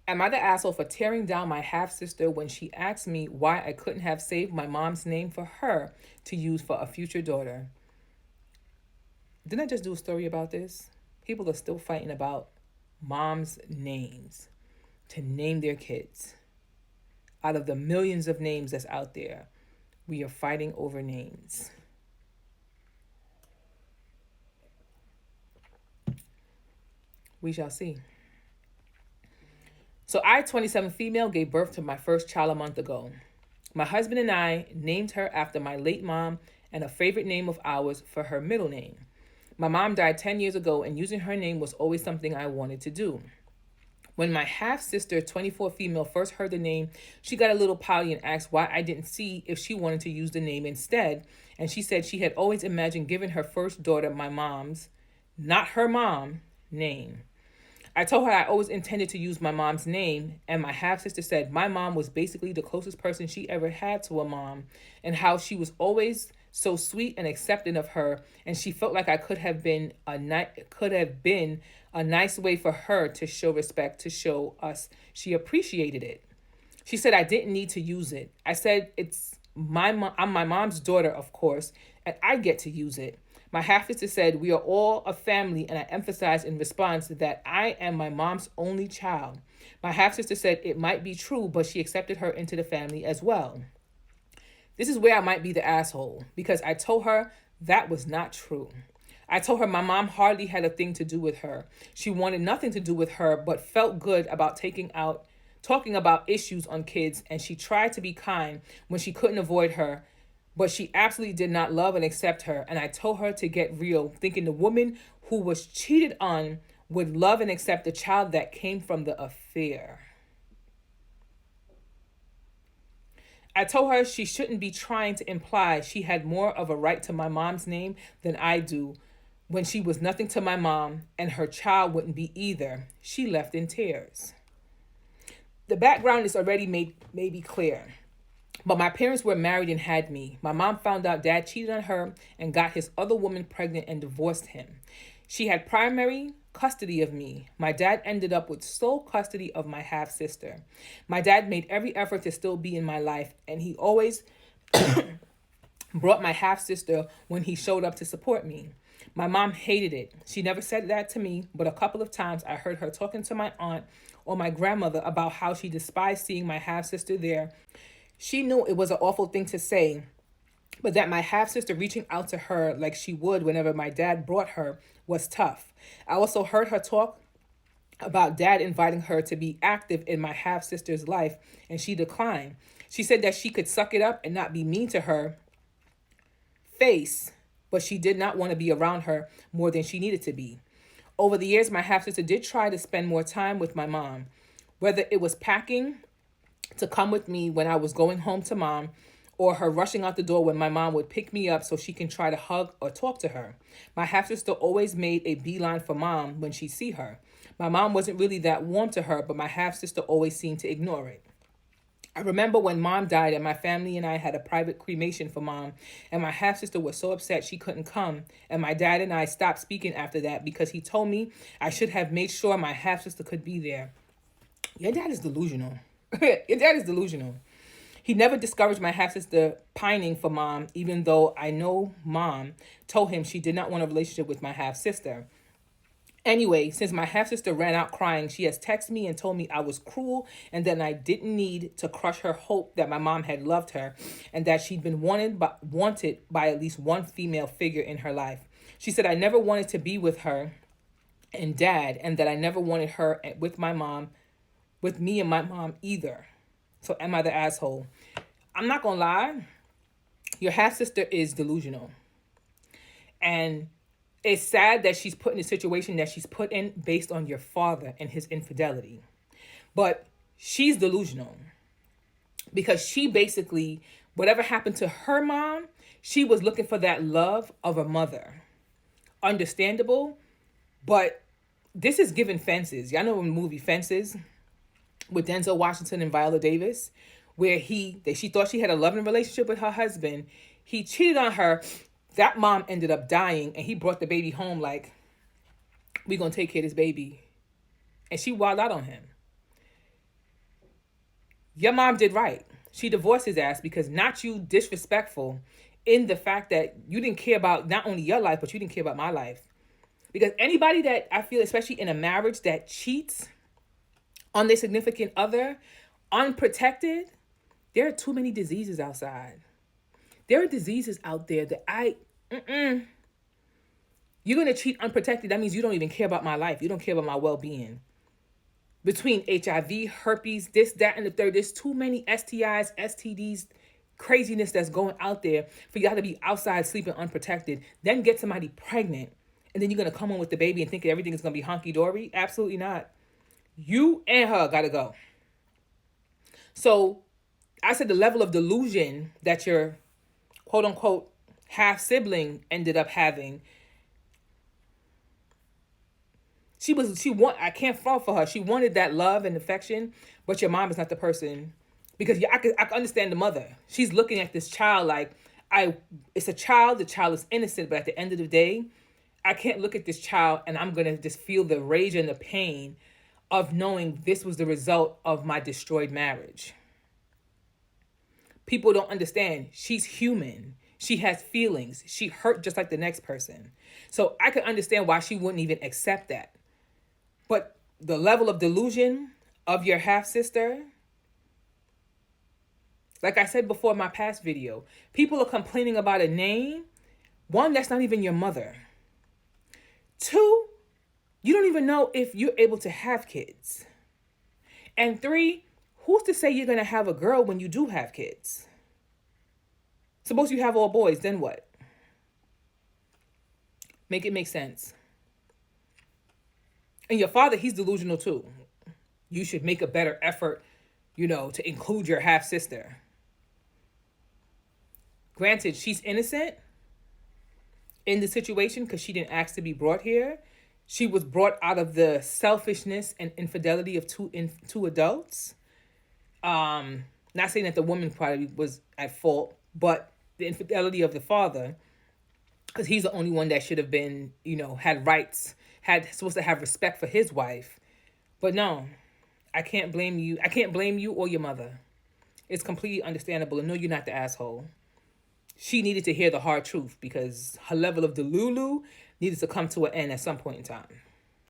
Am I the asshole for tearing down my half sister when she asked me why I couldn't have saved my mom's name for her to use for a future daughter? Didn't I just do a story about this? People are still fighting about moms' names to name their kids. Out of the millions of names that's out there, we are fighting over names. We shall see. So I, 27 female, gave birth to my first child a month ago. My husband and I named her after my late mom and a favorite name of ours for her middle name. My mom died 10 years ago, and using her name was always something I wanted to do. When my half-sister, 24 female, first heard the name, she got a little pouty and asked why I didn't see if she wanted to use the name instead, and she said she had always imagined giving her first daughter my mom's, not her mom, name. I told her I always intended to use my mom's name, and my half-sister said my mom was basically the closest person she ever had to a mom, and how she was always so sweet and accepting of her, and she felt like I could have been a nice way for her to show respect, to show us she appreciated it. She said I didn't need to use it. I said it's I'm my mom's daughter, of course, and I get to use it. My half-sister said we are all a family, and I emphasized in response that I am my mom's only child. My half-sister said it might be true, but she accepted her into the family as well. This is where I might be the asshole, because I told her that was not true. I told her my mom hardly had a thing to do with her. She wanted nothing to do with her, but felt good about talking about issues on kids, and she tried to be kind when she couldn't avoid her, but she absolutely did not love and accept her. And I told her to get real, thinking the woman who was cheated on would love and accept the child that came from the affair. I told her she shouldn't be trying to imply she had more of a right to my mom's name than I do, when she was nothing to my mom, and her child wouldn't be either. She left in tears. The background is already maybe clear. But my parents were married and had me. My mom found out dad cheated on her and got his other woman pregnant and divorced him. She had primary custody of me. My dad ended up with sole custody of my half-sister. My dad made every effort to still be in my life, and he always brought my half-sister when he showed up to support me. My mom hated it. She never said that to me, but a couple of times I heard her talking to my aunt or my grandmother about how she despised seeing my half-sister there. She knew it was an awful thing to say, but that my half-sister reaching out to her like she would whenever my dad brought her was tough. I also heard her talk about dad inviting her to be active in my half-sister's life, and she declined. She said that she could suck it up and not be mean to her face, but she did not want to be around her more than she needed to be. Over the years, my half-sister did try to spend more time with my mom, whether it was packing to come with me when I was going home to mom, or her rushing out the door when my mom would pick me up so she can try to hug or talk to her. My half-sister always made a beeline for mom when she'd see her. My mom wasn't really that warm to her, but my half-sister always seemed to ignore it. I remember when mom died and my family and I had a private cremation for mom, and my half-sister was so upset she couldn't come, and my dad and I stopped speaking after that because he told me I should have made sure my half-sister could be there. Your dad is delusional. Your dad is delusional. He never discouraged my half-sister pining for mom, even though I know mom told him she did not want a relationship with my half-sister. Anyway, since my half-sister ran out crying, she has texted me and told me I was cruel and that I didn't need to crush her hope that my mom had loved her and that she'd been wanted by at least one female figure in her life. She said I never wanted to be with her and dad, and that I never wanted her with me and my mom either. So am I the asshole? I'm not gonna lie. Your half-sister is delusional. And it's sad that she's put in a situation that she's put in based on your father and his infidelity. But she's delusional. Because she basically, whatever happened to her mom, she was looking for that love of a mother. Understandable, but this is giving Fences. Y'all know the movie Fences with Denzel Washington and Viola Davis, where she thought she had a loving relationship with her husband. He cheated on her. That mom ended up dying, and he brought the baby home like, we gonna take care of this baby. And she wilded out on him. Your mom did right. She divorced his ass because not you disrespectful in the fact that you didn't care about not only your life, but you didn't care about my life. Because anybody that I feel, especially in a marriage that cheats on their significant other, unprotected, there are too many diseases outside. There are diseases out there that you're going to cheat unprotected. That means you don't even care about my life. You don't care about my well-being. Between HIV, herpes, this, that, and the third, there's too many STIs, STDs, craziness that's going out there for y'all to be outside sleeping unprotected, then get somebody pregnant, and then you're going to come home with the baby and think everything is going to be hunky-dory? Absolutely not. You and her got to go. So I said the level of delusion that your quote-unquote half-sibling ended up having, I can't fall for her. She wanted that love and affection, but your mom is not the person. Because I can understand the mother. She's looking at this child like, it's a child, the child is innocent, but at the end of the day, I can't look at this child and I'm going to just feel the rage and the pain of knowing this was the result of my destroyed marriage. People don't understand. She's human. She has feelings. She hurt just like the next person. So I can understand why she wouldn't even accept that. But the level of delusion of your half-sister, like I said before in my past video, people are complaining about a name. One, that's not even your mother. Two, you don't even know if you're able to have kids. And three, who's to say you're going to have a girl when you do have kids? Suppose you have all boys, then what? Make it make sense. And your father, he's delusional too. You should make a better effort, to include your half-sister. Granted, she's innocent in the situation because she didn't ask to be brought here. She was brought out of the selfishness and infidelity of two adults. Not saying that the woman probably was at fault, but the infidelity of the father, because he's the only one that should have been, had rights, supposed to have respect for his wife. But no, I can't blame you. I can't blame you or your mother. It's completely understandable. And no, you're not the asshole. She needed to hear the hard truth because her level of delulu needed to come to an end at some point in time.